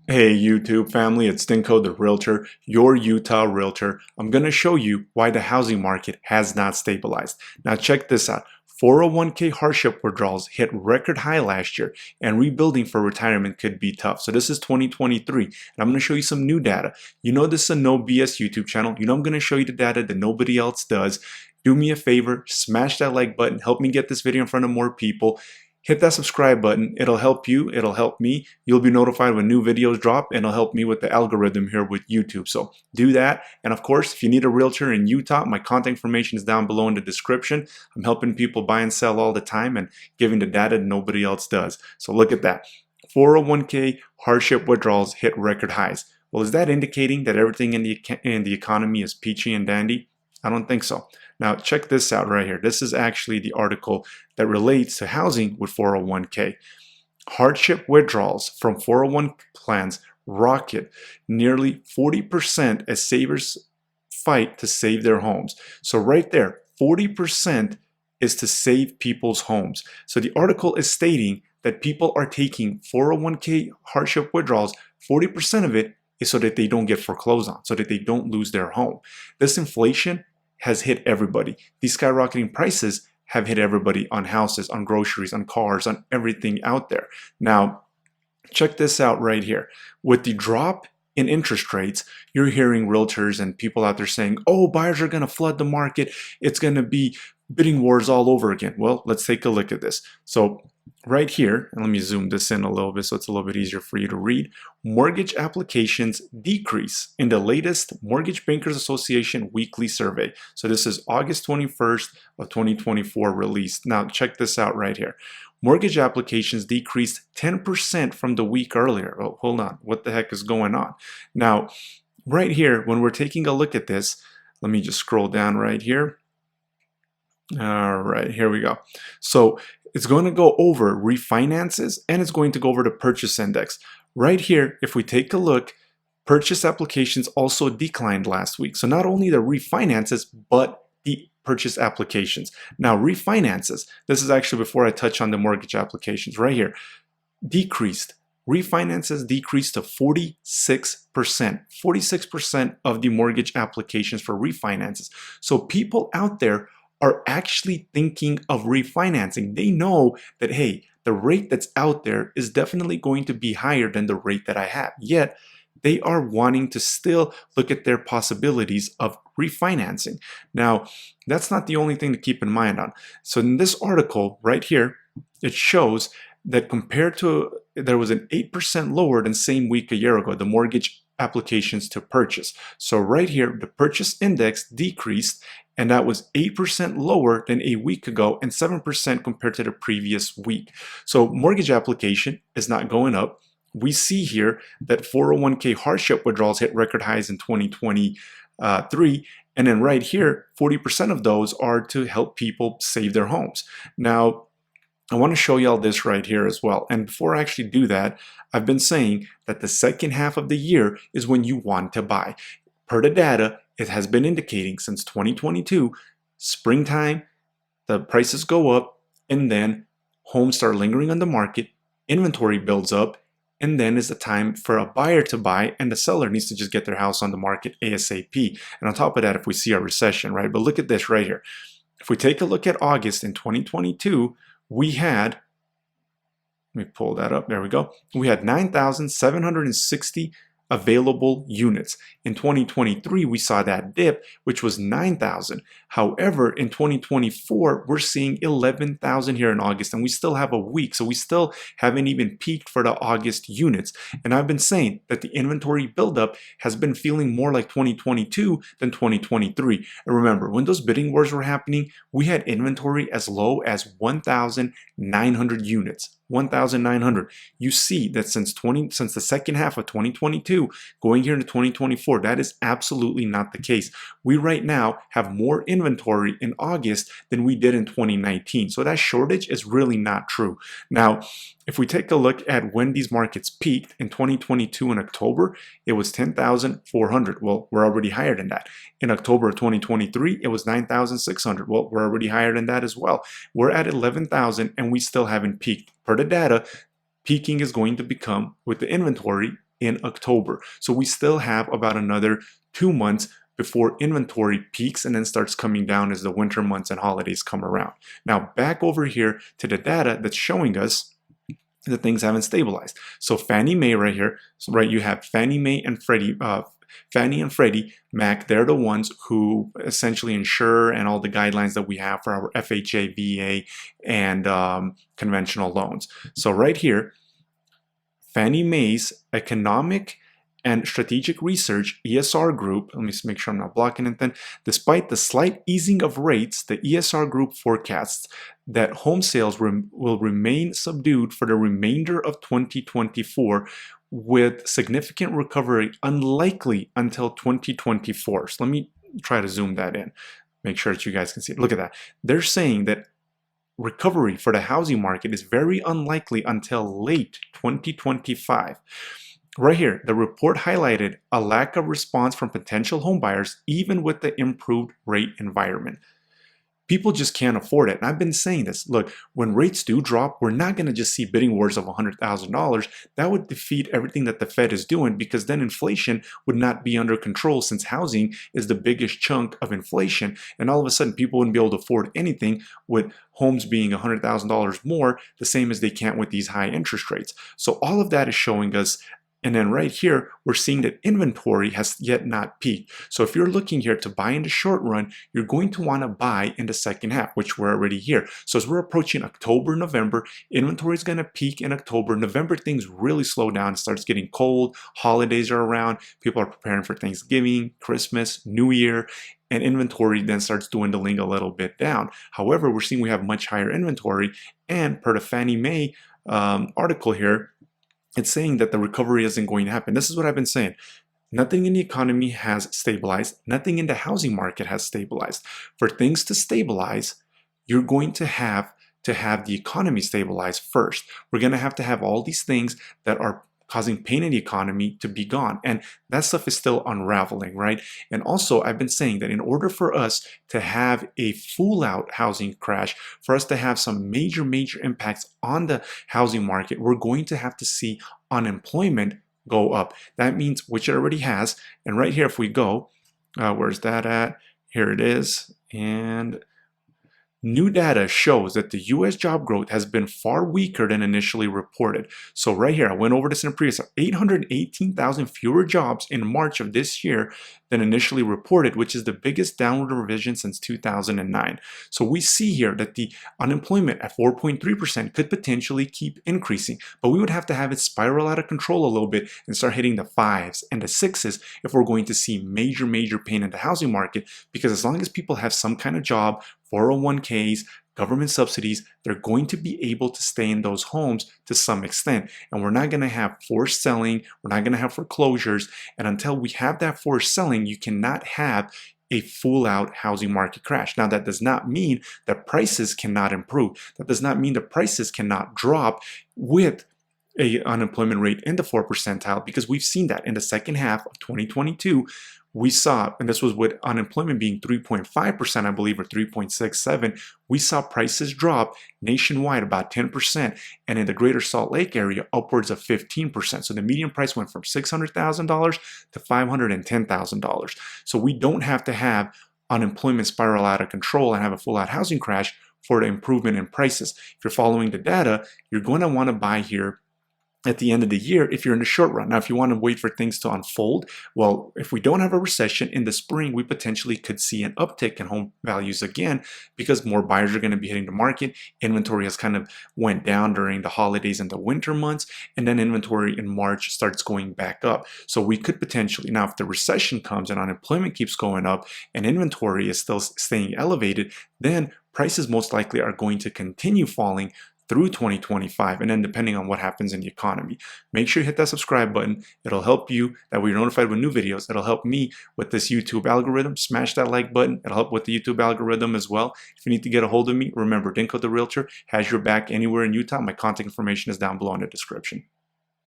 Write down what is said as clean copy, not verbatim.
Hey YouTube family, it's Stinko the Realtor, your Utah Realtor. I'm going to show you why the housing market has not stabilized. Now check this out. 401k hardship withdrawals hit record high last year and rebuilding for retirement could be tough. So this is 2023 and I'm going to show you some new data. You know this is a no BS YouTube channel. You know I'm going to show you the data that nobody else does. Do me a favor, smash that like button, help me get this video in front of more people. Hit that subscribe button. It'll help you. It'll help me. You'll be notified when new videos drop and it'll help me with the algorithm here with YouTube. So do that. And of course, if you need a realtor in Utah, my contact information is down below in the description. I'm helping people buy and sell all the time and giving the data nobody else does. So look at that. 401k hardship withdrawals hit record highs. Well, is that indicating that everything in the economy is peachy and dandy? I don't think so. Now check this out right here. This is actually the article that relates to housing with 401k. Hardship withdrawals from 401 plans rocket nearly 40% as savers fight to save their homes. So right there, 40% is to save people's homes. So the article is stating that people are taking 401k hardship withdrawals, 40% of it is so that they don't get foreclosed on, so that they don't lose their home. This inflation has hit everybody. These skyrocketing prices have hit everybody on houses, on groceries, on cars, on everything out there. Now, check this out right here. With the drop in interest rates, you're hearing realtors and people out there saying, oh, buyers are going to flood the market. It's going to be bidding wars all over again. Well, let's take a look at this. So right here, and let me zoom this in a little bit so it's a little bit easier for you to read. Mortgage applications decrease in the latest Mortgage Bankers Association weekly survey. So this is August 21st of 2024 released. Now check this out right here. Mortgage applications decreased 10% from the week earlier. Oh, hold on. What the heck is going on? Now, right here, when we're taking a look at this, let me just scroll down right here. All right, here we go. So it's going to go over refinances and it's going to go over the purchase index. Right here, if we take a look, purchase applications also declined last week. So not only the refinances, but the purchase applications. Now refinances, this is actually before I touch on the mortgage applications right here, decreased. Refinances decreased to 46%. 46% of the mortgage applications for refinances. So people out there are actually thinking of refinancing. They know that, hey, the rate that's out there is definitely going to be higher than the rate that I have. Yet, they are wanting to still look at their possibilities of refinancing. Now, that's not the only thing to keep in mind on. So in this article right here, it shows that compared to, there was an 8% lower than same week a year ago, the mortgage applications to purchase. So right here, the purchase index decreased and that was 8% lower than a week ago and 7% compared to the previous week. So mortgage application is not going up. We see here that 401k hardship withdrawals hit record highs in 2023. And then right here, 40% of those are to help people save their homes. Now, I want to show y'all this right here as well. And before I actually do that, I've been saying that the second half of the year is when you want to buy. Per the data, it has been indicating since 2022, springtime, the prices go up and then homes start lingering on the market, inventory builds up, and then is the time for a buyer to buy and the seller needs to just get their house on the market ASAP. And on top of that, if we see a recession, right? But look at this right here. If we take a look at August in 2022, we had, let me pull that up, there we go. We had 9,760 available units. In 2023, we saw that dip, which was 9,000. However, in 2024, we're seeing 11,000 here in August, and we still have a week. So we still haven't even peaked for the August units. And I've been saying that the inventory buildup has been feeling more like 2022 than 2023. And remember, when those bidding wars were happening, we had inventory as low as 1,900 units. 1,900. You see that since the second half of 2022 going here into 2024, that is absolutely not the case. We right now have more inventory in August than we did in 2019. So that shortage is really not true. Now, if we take a look at when these markets peaked in 2022 in October, it was 10,400. Well, we're already higher than that. In October of 2023, it was 9,600. Well, we're already higher than that as well. We're at 11,000 and we still haven't peaked. Per the data, peaking is going to become with the inventory in October. So we still have about another 2 months before inventory peaks and then starts coming down as the winter months and holidays come around. Now back over here to the data that's showing us that things haven't stabilized. So Fannie Mae right here, so right, you have Fannie Mae and Fannie and Freddie Mac, they're the ones who essentially insure and all the guidelines that we have for our FHA, VA, and conventional loans. So right here, Fannie Mae's Economic and Strategic Research, ESR group, let me make sure I'm not blocking it then, despite the slight easing of rates, the ESR group forecasts that home sales will remain subdued for the remainder of 2024, with significant recovery unlikely until 2024. So let me try to zoom that in, make sure that you guys can see it. Look at that. They're saying that recovery for the housing market is very unlikely until late 2025. Right here, the report highlighted a lack of response from potential homebuyers even with the improved rate environment. People just can't afford it. And I've been saying this. Look, when rates do drop, we're not going to just see bidding wars of $100,000. That would defeat everything that the Fed is doing, because then inflation would not be under control, since housing is the biggest chunk of inflation. And all of a sudden, people wouldn't be able to afford anything with homes being $100,000 more, the same as they can't with these high interest rates. So all of that is showing us. And then right here, we're seeing that inventory has yet not peaked. So if you're looking here to buy in the short run, you're going to want to buy in the second half, which we're already here. So as we're approaching October, November, inventory is going to peak in October. November, things really slow down. It starts getting cold. Holidays are around. People are preparing for Thanksgiving, Christmas, New Year. And inventory then starts dwindling a little bit down. However, we're seeing we have much higher inventory. And per the Fannie Mae article here, it's saying that the recovery isn't going to happen. This is what I've been saying. Nothing in the economy has stabilized. Nothing in the housing market has stabilized. For things to stabilize, you're going to have the economy stabilize first. We're going to have all these things that are causing pain in the economy to be gone. And that stuff is still unraveling, right? And also, I've been saying that in order for us to have a full-out housing crash, for us to have some major impacts on the housing market, we're going to have to see unemployment go up. That means, which it already has. And right here, if we go, where's that at? Here it is. And new data shows that the U.S. job growth has been far weaker than initially reported. So right here, I went over this in a previous, 818,000 fewer jobs in March of this year than initially reported, which is the biggest downward revision since 2009. So we see here that the unemployment at 4.3% could potentially keep increasing, but we would have to have it spiral out of control a little bit and start hitting the 5s and the 6s if we're going to see major pain in the housing market, because as long as people have some kind of job, 401ks, government subsidies, they're going to be able to stay in those homes to some extent. And we're not going to have forced selling. We're not going to have foreclosures. And until we have that forced selling, you cannot have a full-out housing market crash. Now, that does not mean that prices cannot improve. That does not mean that prices cannot drop with an unemployment rate in the 4th percentile, because we've seen that in the second half of 2022. We saw, and this was with unemployment being 3.5%, I believe, or 3.67, we saw prices drop nationwide about 10%, and in the greater Salt Lake area, upwards of 15%. So the median price went from $600,000 to $510,000. So we don't have to have unemployment spiral out of control and have a full-out housing crash for the improvement in prices. If you're following the data, you're going to want to buy here at the end of the year if you're in the short run. Now, if you want to wait for things to unfold, well, if we don't have a recession in the spring, we potentially could see an uptick in home values again, because more buyers are going to be hitting the market. Inventory has kind of went down during the holidays and the winter months, and then inventory in March starts going back up. So we could potentially, now if the recession comes and unemployment keeps going up and inventory is still staying elevated, then prices most likely are going to continue falling through 2025, and then depending on what happens in the economy. Make sure you hit that subscribe button. It'll help you that way you're notified with new videos. It'll help me with this YouTube algorithm. Smash that like button. It'll help with the YouTube algorithm as well. If you need to get a hold of me, remember, Dinko the Realtor has your back anywhere in Utah. My contact information is down below in the description.